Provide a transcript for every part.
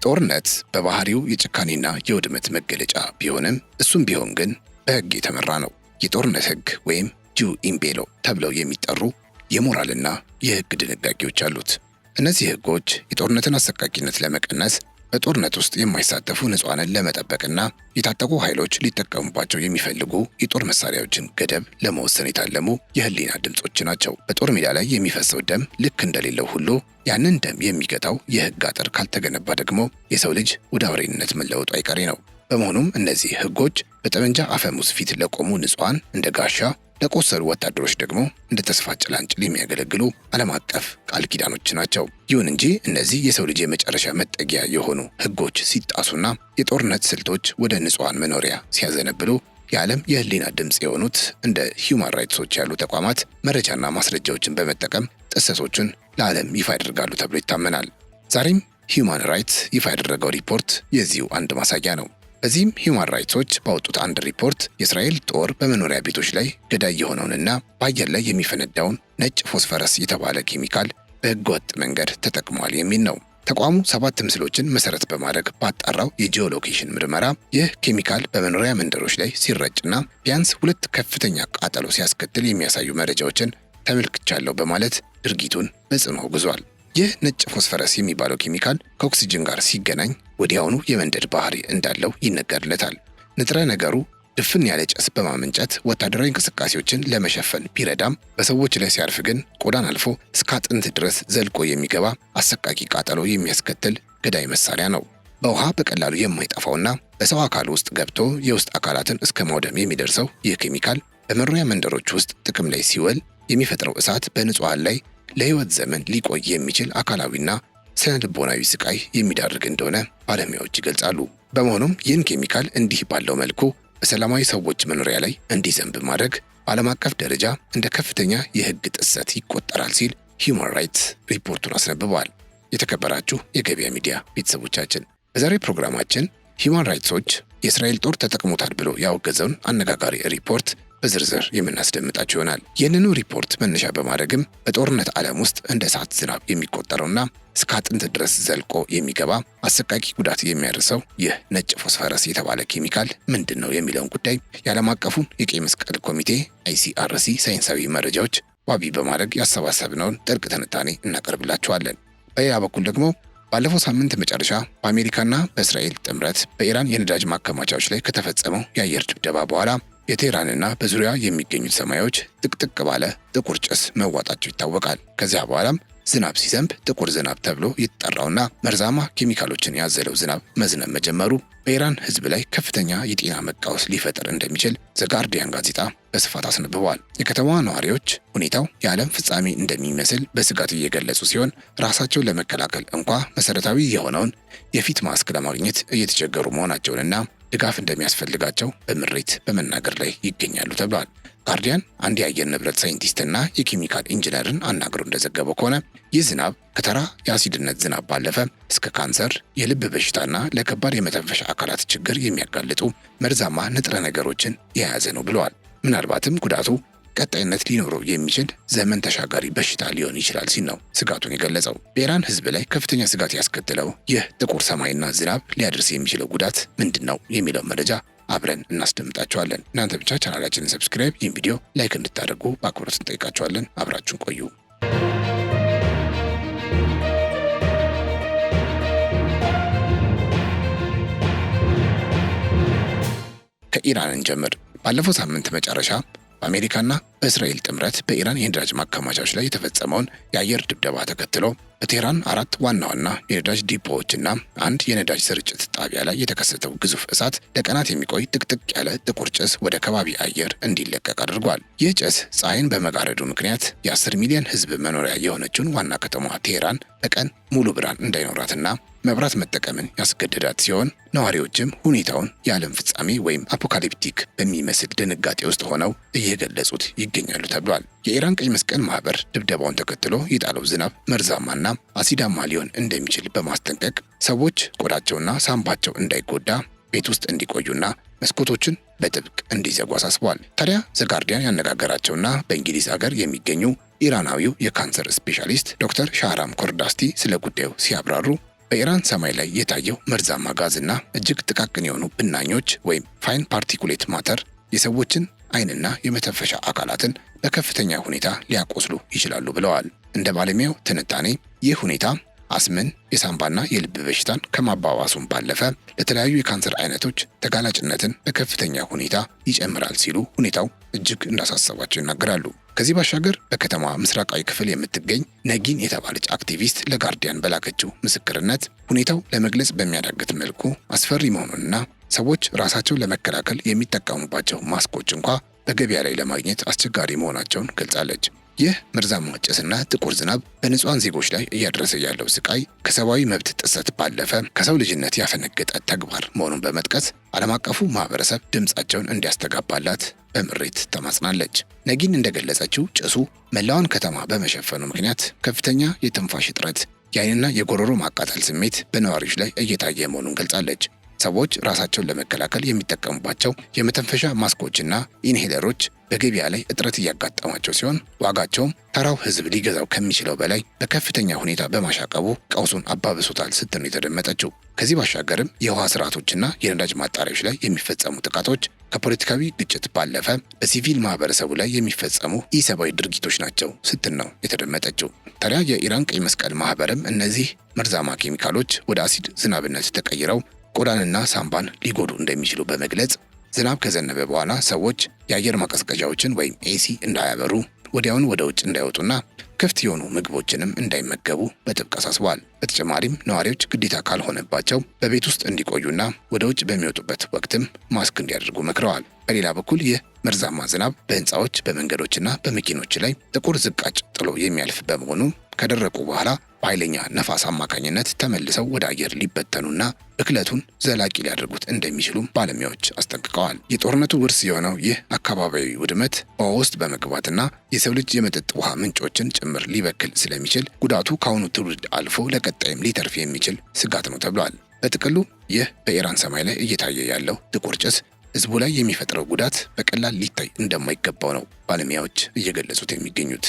ጦርነት በባህሪው የጭካኔና የውድመት መገለጫ ቢሆንም እሱም ቢሆን ግን በሕግ የተመራ ነው። የጦርነት ሕግ ወይም ጁ ኢምቤሎ ተብለው የሚጠሩ የሞራልና የሕግ ድንጋጌዎች አሉት። እነዚህ ሕጎች የጦርነትን አሰቃቂነት ለመቀነስ፣ በጦርነት ውስጥ የማይሳተፉ ንጹሐንን ለመጠበቅና የታጠቁ ኃይሎች ሊጠቀሙባቸው የሚፈልጉ የጦር መሳሪያዎችን ገደብ ለመወሰን የታለሙ የህሊና ድምጾች ናቸው። በጦር ሜዳ ላይ የሚፈሰው ደም ልክ እንደሌለው ሁሉ ያንን ደም የሚገታው የሕግ አጥር ካልተገነባ ደግሞ የሰው ልጅ ወደ አውሬነት መለወጡ አይቀሬ ነው። በመሆኑም እነዚህ ሕጎች በጠመንጃ አፈሙዝ ፊት ለቆሙ ንጹሐን እንደ ጋሻ፣ ለቆሰሉ ወታደሮች ደግሞ እንደ ተስፋ ጭላንጭል የሚያገለግሉ ዓለም አቀፍ ቃል ኪዳኖች ናቸው። ይሁን እንጂ እነዚህ የሰው ልጅ የመጨረሻ መጠጊያ የሆኑ ሕጎች ሲጣሱና የጦርነት ስልቶች ወደ ንጹሐን መኖሪያ ሲያዘነብሉ የዓለም የህሊና ድምፅ የሆኑት እንደ ሂውማን ራይትሶች ያሉ ተቋማት መረጃና ማስረጃዎችን በመጠቀም ጥሰቶችን ለዓለም ይፋ ያደርጋሉ ተብሎ ይታመናል። ዛሬም ሂውማን ራይትስ ይፋ ያደረገው ሪፖርት የዚሁ አንድ ማሳያ ነው። በዚህም ሂውማን ራይትሶች ባወጡት አንድ ሪፖርት የእስራኤል ጦር በመኖሪያ ቤቶች ላይ ገዳይ የሆነውንና በአየር ላይ የሚፈነዳውን ነጭ ፎስፈረስ የተባለ ኬሚካል በህገወጥ መንገድ ተጠቅሟል የሚል ነው። ተቋሙ 7 ምስሎችን መሰረት በማድረግ ባጣራው የጂኦሎኬሽን ምርመራ ይህ ኬሚካል በመኖሪያ መንደሮች ላይ ሲረጭና ቢያንስ 2 ከፍተኛ ቃጠሎ ሲያስከትል የሚያሳዩ መረጃዎችን ተመልክቻለሁ በማለት ድርጊቱን በጽኑ አውግዟል። ይህ ነጭ ፎስፈረስ የሚባለው ኬሚካል ከኦክሲጅን ጋር ሲገናኝ ወዲያውኑ የመንደድ ባህሪ እንዳለው ይነገርለታል። ንጥረ ነገሩ ድፍን ያለ ጭስ በማመንጨት ወታደራዊ እንቅስቃሴዎችን ለመሸፈን ቢረዳም በሰዎች ላይ ሲያርፍ ግን ቆዳን አልፎ እስከ አጥንት ድረስ ዘልቆ የሚገባ አሰቃቂ ቃጠሎ የሚያስከትል ገዳይ መሳሪያ ነው። በውሃ በቀላሉ የማይጠፋውና በሰው አካል ውስጥ ገብቶ የውስጥ አካላትን እስከ ማውደም የሚደርሰው ይህ ኬሚካል በመኖሪያ መንደሮች ውስጥ ጥቅም ላይ ሲውል የሚፈጥረው እሳት በንጹሐን ላይ ለህይወት ዘመን ሊቆይ የሚችል አካላዊና ስነ ልቦናዊ ስቃይ የሚዳርግ እንደሆነ ባለሙያዎች ይገልጻሉ። በመሆኑም ይህን ኬሚካል እንዲህ ባለው መልኩ በሰላማዊ ሰዎች መኖሪያ ላይ እንዲዘንብ ማድረግ በዓለም አቀፍ ደረጃ እንደ ከፍተኛ የህግ ጥሰት ይቆጠራል ሲል ሂውማን ራይትስ ሪፖርቱን አስነብበዋል። የተከበራችሁ የገበያ ሚዲያ ቤተሰቦቻችን በዛሬው ፕሮግራማችን ሂውማን ራይትሶች የእስራኤል ጦር ተጠቅሞታል ብሎ ያወገዘውን አነጋጋሪ ሪፖርት በዝርዝር የምናስደምጣችሁ ይሆናል። ይህንኑ ሪፖርት መነሻ በማድረግም በጦርነት ዓለም ውስጥ እንደ እሳት ዝናብ የሚቆጠረውና እስከ አጥንት ድረስ ዘልቆ የሚገባ አሰቃቂ ጉዳት የሚያደርሰው ይህ ነጭ ፎስፈረስ የተባለ ኬሚካል ምንድን ነው የሚለውን ጉዳይ የዓለም አቀፉን የቀይ መስቀል ኮሚቴ ICRC ሳይንሳዊ መረጃዎች ዋቢ በማድረግ ያሰባሰብነውን ጥልቅ ትንታኔ እናቀርብላችኋለን። በሌላ በኩል ደግሞ ባለፈው ሳምንት መጨረሻ በአሜሪካና በእስራኤል ጥምረት በኢራን የነዳጅ ማከማቻዎች ላይ ከተፈጸመው የአየር ድብደባ በኋላ የቴህራንና በዙሪያ የሚገኙት ሰማዮች ጥቅጥቅ ባለ ጥቁር ጭስ መዋጣቸው ይታወቃል። ከዚያ በኋላም ዝናብ ሲዘንብ ጥቁር ዝናብ ተብሎ የተጠራውና መርዛማ ኬሚካሎችን ያዘለው ዝናብ መዝነብ መጀመሩ በኢራን ሕዝብ ላይ ከፍተኛ የጤና መቃወስ ሊፈጥር እንደሚችል ዘጋርዲያን ጋዜጣ በስፋት አስነብበዋል። የከተማዋ ነዋሪዎች ሁኔታው የዓለም ፍጻሜ እንደሚመስል በስጋት እየገለጹ ሲሆን ራሳቸውን ለመከላከል እንኳ መሰረታዊ የሆነውን የፊት ማስክ ለማግኘት እየተቸገሩ መሆናቸውንና ድጋፍ እንደሚያስፈልጋቸው በምሬት በመናገር ላይ ይገኛሉ ተብሏል። ጋርዲያን አንድ የአየር ንብረት ሳይንቲስትና የኬሚካል ኢንጂነርን አናግሮ እንደዘገበው ከሆነ ይህ ዝናብ ከተራ የአሲድነት ዝናብ ባለፈ እስከ ካንሰር፣ የልብ በሽታና ለከባድ የመተንፈሻ አካላት ችግር የሚያጋልጡ መርዛማ ንጥረ ነገሮችን የያዘ ነው ብለዋል። ምናልባትም ጉዳቱ ቀጣይነት ሊኖረው የሚችል ዘመን ተሻጋሪ በሽታ ሊሆን ይችላል ሲል ነው ስጋቱን የገለጸው። በኢራን ሕዝብ ላይ ከፍተኛ ስጋት ያስከተለው ይህ ጥቁር ሰማይና ዝናብ ሊያደርስ የሚችለው ጉዳት ምንድን ነው የሚለው መረጃ አብረን እናስደምጣቸዋለን። እናንተ ብቻ ቻናላችንን ሰብስክራይብ፣ ይህን ቪዲዮ ላይክ እንድታደርጉ በአክብሮት እንጠይቃቸዋለን። አብራችሁን ቆዩ። ከኢራን እንጀምር። ባለፈው ሳምንት መጨረሻ በአሜሪካና በእስራኤል ጥምረት በኢራን የነዳጅ ማከማቻዎች ላይ የተፈጸመውን የአየር ድብደባ ተከትሎ በቴህራን 4 ዋና ዋና የነዳጅ ዲፖዎችና አንድ የነዳጅ ስርጭት ጣቢያ ላይ የተከሰተው ግዙፍ እሳት ለቀናት የሚቆይ ጥቅጥቅ ያለ ጥቁር ጭስ ወደ ከባቢ አየር እንዲለቀቅ አድርጓል። ይህ ጭስ ፀሐይን በመጋረዱ ምክንያት የ10 ሚሊዮን ሕዝብ መኖሪያ የሆነችውን ዋና ከተማዋ ቴህራን በቀን ሙሉ ብርሃን እንዳይኖራትና መብራት መጠቀምን ያስገደዳት ሲሆን ነዋሪዎችም ሁኔታውን የዓለም ፍጻሜ ወይም አፖካሊፕቲክ በሚመስል ድንጋጤ ውስጥ ሆነው እየገለጹት ይገኛሉ ተብሏል። የኢራን ቀይ መስቀል ማህበር ድብደባውን ተከትሎ የጣለው ዝናብ መርዛማና አሲዳማ ሊሆን እንደሚችል በማስጠንቀቅ ሰዎች ቆዳቸውና ሳምባቸው እንዳይጎዳ ቤት ውስጥ እንዲቆዩና መስኮቶችን በጥብቅ እንዲዘጉ አሳስበዋል። ታዲያ ዘጋርዲያን ያነጋገራቸውና በእንግሊዝ ሀገር የሚገኙ ኢራናዊው የካንሰር ስፔሻሊስት ዶክተር ሻህራም ኮርዳስቲ ስለ ጉዳዩ ሲያብራሩ በኢራን ሰማይ ላይ የታየው መርዛማ ጋዝና እጅግ ጥቃቅን የሆኑ ብናኞች ወይም ፋይን ፓርቲኩሌት ማተር የሰዎችን ዓይንና የመተንፈሻ አካላትን በከፍተኛ ሁኔታ ሊያቆስሉ ይችላሉ ብለዋል። እንደ ባለሙያው ትንታኔ ይህ ሁኔታ አስምን፣ የሳምባና የልብ በሽታን ከማባባሱም ባለፈ ለተለያዩ የካንሰር አይነቶች ተጋላጭነትን በከፍተኛ ሁኔታ ይጨምራል ሲሉ ሁኔታው እጅግ እንዳሳሰባቸው ይናገራሉ። ከዚህ ባሻገር በከተማዋ ምስራቃዊ ክፍል የምትገኝ ነጊን የተባለች አክቲቪስት ለጋርዲያን በላከችው ምስክርነት ሁኔታው ለመግለጽ በሚያዳግት መልኩ አስፈሪ መሆኑንና ሰዎች ራሳቸውን ለመከላከል የሚጠቀሙባቸው ማስኮች እንኳ በገበያ ላይ ለማግኘት አስቸጋሪ መሆናቸውን ገልጻለች። ይህ መርዛማ ጭስና ጥቁር ዝናብ በንጹሃን ዜጎች ላይ እያደረሰ ያለው ስቃይ ከሰብአዊ መብት ጥሰት ባለፈ ከሰው ልጅነት ያፈነገጠ ተግባር መሆኑን በመጥቀስ ዓለም አቀፉ ማህበረሰብ ድምፃቸውን እንዲያስተጋባላት በምሬት ተማጽናለች። ነጊን እንደገለጸችው ጭሱ መላዋን ከተማ በመሸፈኑ ምክንያት ከፍተኛ የትንፋሽ እጥረት፣ የዓይንና የጎሮሮ ማቃጠል ስሜት በነዋሪዎች ላይ እየታየ መሆኑን ገልጻለች። ሰዎች ራሳቸውን ለመከላከል የሚጠቀሙባቸው የመተንፈሻ ማስኮችና ኢንሄለሮች በገበያ ላይ እጥረት እያጋጠማቸው ሲሆን ዋጋቸውም ተራው ሕዝብ ሊገዛው ከሚችለው በላይ በከፍተኛ ሁኔታ በማሻቀቡ ቀውሱን አባብሶታል ስትል ነው የተደመጠችው። ከዚህ ባሻገርም የውሃ ስርዓቶችና የነዳጅ ማጣሪያዎች ላይ የሚፈጸሙ ጥቃቶች ከፖለቲካዊ ግጭት ባለፈ በሲቪል ማህበረሰቡ ላይ የሚፈጸሙ ኢሰብአዊ ድርጊቶች ናቸው ስትል ነው የተደመጠችው። ታዲያ የኢራን ቀይ መስቀል ማህበርም እነዚህ መርዛማ ኬሚካሎች ወደ አሲድ ዝናብነት ተቀይረው ቆዳንና ሳምባን ሊጎዱ እንደሚችሉ በመግለጽ ዝናብ ከዘነበ በኋላ ሰዎች የአየር ማቀዝቀዣዎችን ወይም ኤሲ እንዳያበሩ፣ ወዲያውኑ ወደ ውጭ እንዳይወጡና ክፍት የሆኑ ምግቦችንም እንዳይመገቡ በጥብቅ አሳስበዋል። በተጨማሪም ነዋሪዎች ግዴታ ካልሆነባቸው በቤት ውስጥ እንዲቆዩና ወደ ውጭ በሚወጡበት ወቅትም ማስክ እንዲያደርጉ መክረዋል። በሌላ በኩል ይህ መርዛማ ዝናብ በህንፃዎች በመንገዶችና በመኪኖች ላይ ጥቁር ዝቃጭ ጥሎ የሚያልፍ በመሆኑ ከደረቁ በኋላ በኃይለኛ ነፋስ አማካኝነት ተመልሰው ወደ አየር ሊበተኑና ብክለቱን ዘላቂ ሊያደርጉት እንደሚችሉ ባለሙያዎች አስጠንቅቀዋል። የጦርነቱ ውርስ የሆነው ይህ አካባቢያዊ ውድመት በውሃ ውስጥ በመግባትና የሰው ልጅ የመጠጥ ውሃ ምንጮችን ጭምር ሊበክል ስለሚችል ጉዳቱ ከአሁኑ ትውልድ አልፎ ለቀጣይም ሊተርፍ የሚችል ስጋት ነው ተብሏል። በጥቅሉ ይህ በኢራን ሰማይ ላይ እየታየ ያለው ጥቁር ጭስ ህዝቡ ላይ የሚፈጥረው ጉዳት በቀላል ሊታይ እንደማይገባው ነው ባለሙያዎች እየገለጹት የሚገኙት።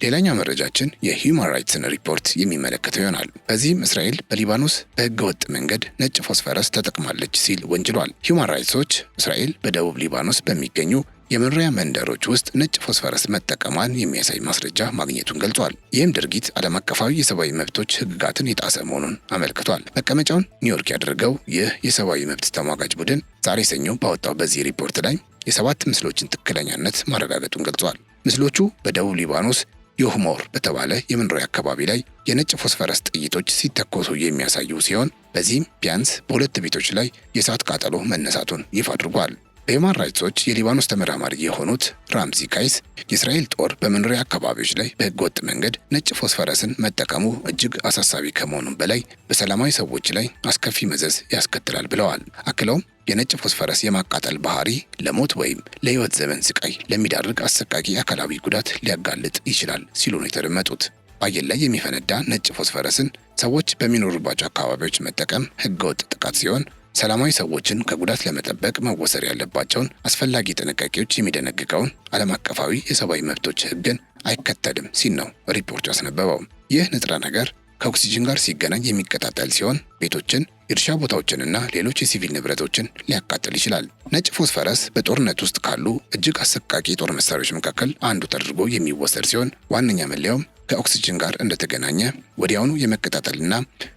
ሌላኛው መረጃችን የሂውማን ራይትስን ሪፖርት የሚመለከተው ይሆናል። በዚህም እስራኤል በሊባኖስ በህገወጥ መንገድ ነጭ ፎስፈረስ ተጠቅማለች ሲል ወንጅሏል። ሂውማን ራይትሶች እስራኤል በደቡብ ሊባኖስ በሚገኙ የመኖሪያ መንደሮች ውስጥ ነጭ ፎስፈረስ መጠቀሟን የሚያሳይ ማስረጃ ማግኘቱን ገልጿል። ይህም ድርጊት ዓለም አቀፋዊ የሰብአዊ መብቶች ህግጋትን የጣሰ መሆኑን አመልክቷል። መቀመጫውን ኒውዮርክ ያደረገው ይህ የሰብአዊ መብት ተሟጋጅ ቡድን ዛሬ ሰኞ ባወጣው በዚህ ሪፖርት ላይ የ7 ምስሎችን ትክክለኛነት ማረጋገጡን ገልጿል። ምስሎቹ በደቡብ ሊባኖስ ዮህሞር በተባለ የመኖሪያ አካባቢ ላይ የነጭ ፎስፈረስ ጥይቶች ሲተኮሱ የሚያሳዩ ሲሆን በዚህም ቢያንስ በሁለት ቤቶች ላይ የእሳት ቃጠሎ መነሳቱን ይፋ አድርጓል። በሂውማን ራይትሶች የሊባኖስ ተመራማሪ የሆኑት ራምዚ ካይስ የእስራኤል ጦር በመኖሪያ አካባቢዎች ላይ በህገወጥ መንገድ ነጭ ፎስፈረስን መጠቀሙ እጅግ አሳሳቢ ከመሆኑም በላይ በሰላማዊ ሰዎች ላይ አስከፊ መዘዝ ያስከትላል ብለዋል። አክለውም የነጭ ፎስፈረስ የማቃጠል ባህሪ ለሞት ወይም ለህይወት ዘመን ስቃይ ለሚዳርግ አሰቃቂ አካላዊ ጉዳት ሊያጋልጥ ይችላል ሲሉ ነው የተደመጡት። በአየር ላይ የሚፈነዳ ነጭ ፎስፈረስን ሰዎች በሚኖሩባቸው አካባቢዎች መጠቀም ህገወጥ ጥቃት ሲሆን ሰላማዊ ሰዎችን ከጉዳት ለመጠበቅ መወሰድ ያለባቸውን አስፈላጊ ጥንቃቄዎች የሚደነግገውን ዓለም አቀፋዊ የሰብአዊ መብቶች ህግን አይከተልም ሲል ነው ሪፖርቱ ያስነበበው። ይህ ንጥረ ነገር ከኦክሲጅን ጋር ሲገናኝ የሚቀጣጠል ሲሆን ቤቶችን፣ የእርሻ ቦታዎችንና ሌሎች የሲቪል ንብረቶችን ሊያቃጥል ይችላል። ነጭ ፎስፈረስ በጦርነት ውስጥ ካሉ እጅግ አሰቃቂ የጦር መሳሪያዎች መካከል አንዱ ተደርጎ የሚወሰድ ሲሆን ዋነኛ መለያውም ከኦክሲጅን ጋር እንደተገናኘ ወዲያውኑ የመቀጣጠልና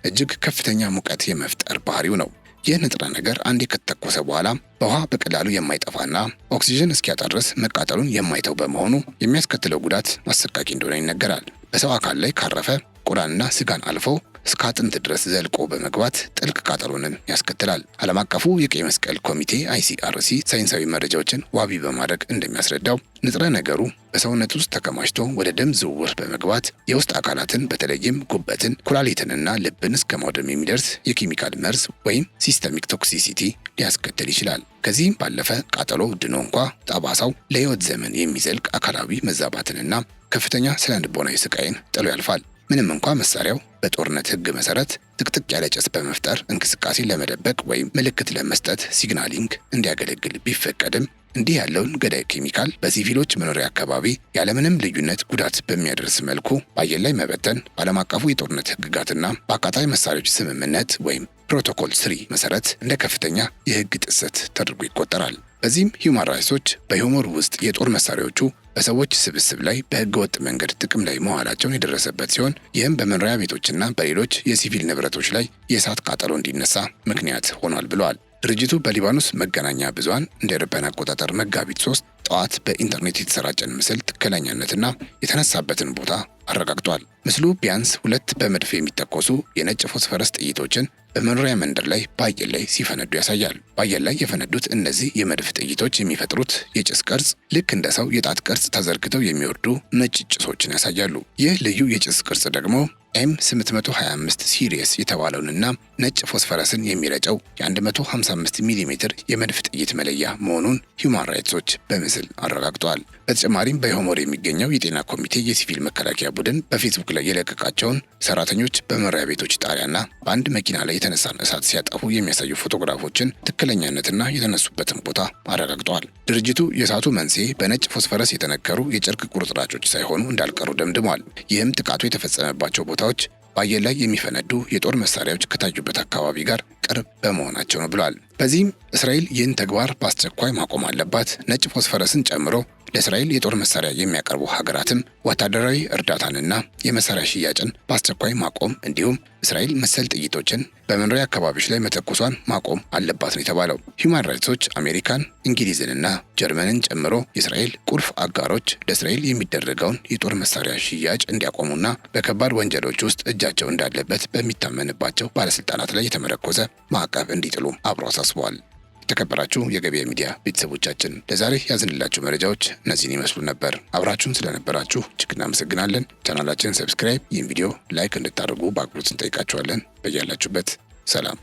እጅግ ከፍተኛ ሙቀት የመፍጠር ባህሪው ነው። ይህ ንጥረ ነገር አንዴ ከተተኮሰ በኋላ በውሃ በቀላሉ የማይጠፋና ኦክሲጅን እስኪያጣ ድረስ መቃጠሉን የማይተው በመሆኑ የሚያስከትለው ጉዳት አሰቃቂ እንደሆነ ይነገራል። በሰው አካል ላይ ካረፈ ቆዳንና ስጋን አልፎ እስከ አጥንት ድረስ ዘልቆ በመግባት ጥልቅ ቃጠሎንም ያስከትላል። ዓለም አቀፉ የቀይ መስቀል ኮሚቴ ICRC ሳይንሳዊ መረጃዎችን ዋቢ በማድረግ እንደሚያስረዳው ንጥረ ነገሩ በሰውነት ውስጥ ተከማችቶ ወደ ደም ዝውውር በመግባት የውስጥ አካላትን በተለይም ጉበትን፣ ኩላሊትንና ልብን እስከ ማውደም የሚደርስ የኬሚካል መርዝ ወይም ሲስተሚክ ቶክሲሲቲ ሊያስከትል ይችላል። ከዚህም ባለፈ ቃጠሎ ድኖ እንኳ ጠባሳው ለህይወት ዘመን የሚዘልቅ አካላዊ መዛባትንና ከፍተኛ ስነ ልቦናዊ ስቃይን ጥሎ ያልፋል። ምንም እንኳ መሳሪያው በጦርነት ህግ መሰረት ጥቅጥቅ ያለ ጭስ በመፍጠር እንቅስቃሴን ለመደበቅ ወይም ምልክት ለመስጠት ሲግናሊንግ እንዲያገለግል ቢፈቀድም እንዲህ ያለውን ገዳይ ኬሚካል በሲቪሎች መኖሪያ አካባቢ ያለምንም ልዩነት ጉዳት በሚያደርስ መልኩ በአየር ላይ መበተን በዓለም አቀፉ የጦርነት ሕግጋትና በአቃጣይ መሳሪያዎች ስምምነት ወይም ፕሮቶኮል 3 መሰረት እንደ ከፍተኛ የሕግ ጥሰት ተደርጎ ይቆጠራል። በዚህም ሂውማን ራይትስ ዎች በሆሞር ውስጥ የጦር መሳሪያዎቹ በሰዎች ስብስብ ላይ በሕገ ወጥ መንገድ ጥቅም ላይ መዋላቸውን የደረሰበት ሲሆን ይህም በመኖሪያ ቤቶችና በሌሎች የሲቪል ንብረቶች ላይ የእሳት ቃጠሎ እንዲነሳ ምክንያት ሆኗል ብለዋል። ድርጅቱ በሊባኖስ መገናኛ ብዙሃን እንደ አውሮፓውያን አቆጣጠር መጋቢት 3 ጠዋት በኢንተርኔት የተሰራጨን ምስል ትክክለኛነትና የተነሳበትን ቦታ አረጋግጧል። ምስሉ ቢያንስ 2 በመድፍ የሚተኮሱ የነጭ ፎስፈረስ ጥይቶችን በመኖሪያ መንደር ላይ በአየር ላይ ሲፈነዱ ያሳያል። በአየር ላይ የፈነዱት እነዚህ የመድፍ ጥይቶች የሚፈጥሩት የጭስ ቅርጽ ልክ እንደ ሰው የጣት ቅርጽ ተዘርግተው የሚወርዱ ነጭ ጭሶችን ያሳያሉ። ይህ ልዩ የጭስ ቅርጽ ደግሞ M825 ሲሪየስ የተባለውንና ነጭ ፎስፈረስን የሚረጨው የ155 ሚሜ የመድፍ ጥይት መለያ መሆኑን ሂውማን ራይትስ ዎች በምስል አረጋግጧል። በተጨማሪም በሆሞር የሚገኘው የጤና ኮሚቴ የሲቪል መከላከያ ቡድን በፌስቡክ ላይ የለቀቃቸውን ሰራተኞች በመኖሪያ ቤቶች ጣሪያና በአንድ መኪና ላይ የተነሳን እሳት ሲያጠፉ የሚያሳዩ ፎቶግራፎችን ትክክለኛነትና የተነሱበትን ቦታ አረጋግጧል። ድርጅቱ የእሳቱ መንስኤ በነጭ ፎስፈረስ የተነከሩ የጨርቅ ቁርጥራጮች ሳይሆኑ እንዳልቀሩ ደምድሟል። ይህም ጥቃቱ የተፈጸመባቸው ቦታዎች በአየር ላይ የሚፈነዱ የጦር መሳሪያዎች ከታዩበት አካባቢ ጋር ቅርብ በመሆናቸው ነው ብሏል። በዚህም እስራኤል ይህን ተግባር በአስቸኳይ ማቆም አለባት። ነጭ ፎስፈረስን ጨምሮ ለእስራኤል የጦር መሳሪያ የሚያቀርቡ ሀገራትም ወታደራዊ እርዳታንና የመሳሪያ ሽያጭን በአስቸኳይ ማቆም እንዲሁም እስራኤል መሰል ጥይቶችን በመኖሪያ አካባቢዎች ላይ መተኮሷን ማቆም አለባት ነው የተባለው። ሂውማን ራይትስ ዎች አሜሪካን፣ እንግሊዝንና ጀርመንን ጨምሮ የእስራኤል ቁልፍ አጋሮች ለእስራኤል የሚደረገውን የጦር መሳሪያ ሽያጭ እንዲያቆሙና በከባድ ወንጀሎች ውስጥ እጃቸው እንዳለበት በሚታመንባቸው ባለስልጣናት ላይ የተመረኮዘ ማዕቀብ እንዲጥሉ አብሮ አሳስበዋል። የተከበራችሁ የገበያ ሚዲያ ቤተሰቦቻችን ለዛሬ ያዝንላችሁ መረጃዎች እነዚህን ይመስሉ ነበር። አብራችሁን ስለነበራችሁ እጅግ እናመሰግናለን። ቻናላችንን ሰብስክራይብ፣ ይህን ቪዲዮ ላይክ እንድታደርጉ በአክብሮት እንጠይቃችኋለን። በያላችሁበት ሰላም